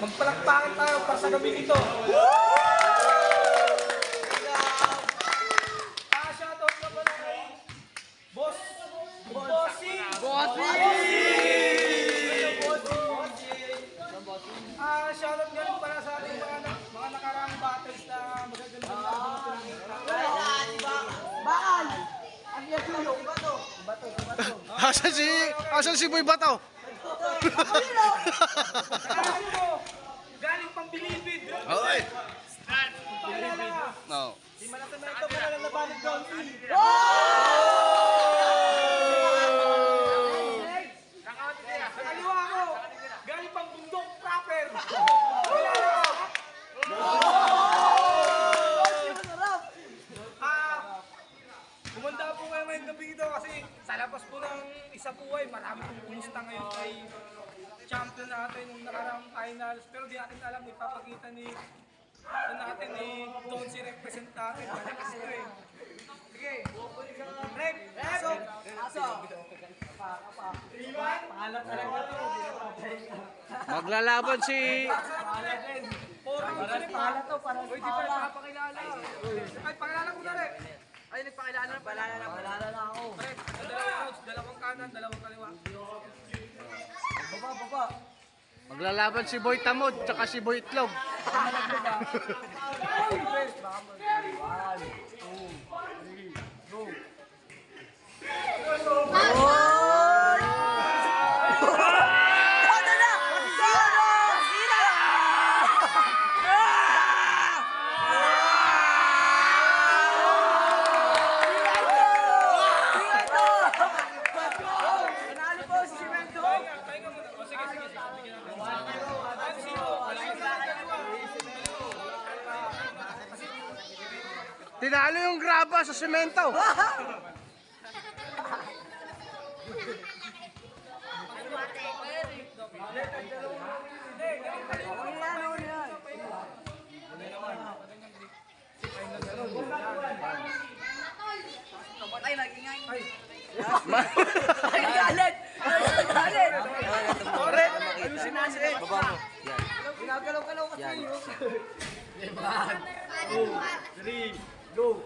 Magpalakpakan tayo para sa gabi ito. Shoutout na pala kay Boss Bossing! Shoutout nga rin para sa ating mga nakaraang battles na magagandang Bakal! Ang iya tulo, bato. Asan si Boy Bato? galing pang Bilibid. Oy. Paalala nga. No. Di Malasamento pa lang nabalig doon. Sa kaliwa ko, galing pang bundok proper. Kumanda po kayo ngayong gabi ito kasi sa labas po ng isa po ay marami pong kumusta ngayon kay champion natin nung nakaraang finals. Pero di natin alam, ipapakita ni natin ni Don si represent natin. Malakas ito eh. Sige. Rep! Pasok! Pangalan talaga ito. Maglalaban si Pangalan to, parang uy, di pa napapakilala. Ay, pakilala ko na rin. Ay, nagpakilala na. Pakilala na ako. Rep, dalawang coach, dalawang kanan, dalawang kaliwa. Baba. maglalaban si Boy Tamod tsaka si Boy Itlog. Tinalo yung graba sa semento. Ay, nag-ingay. Ay, galit! Galit! Correct! Ayusin natin. Ginagalaw-galaw kasi yun. 3, go!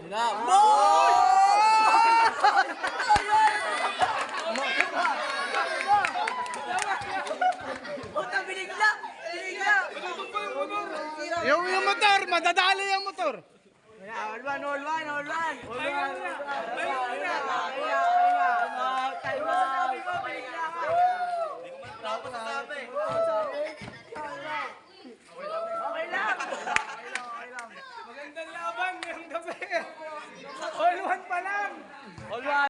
Puta, binigla! Binigla! Yung motor, madadali yung motor. All one! Hindi ko man masasabi.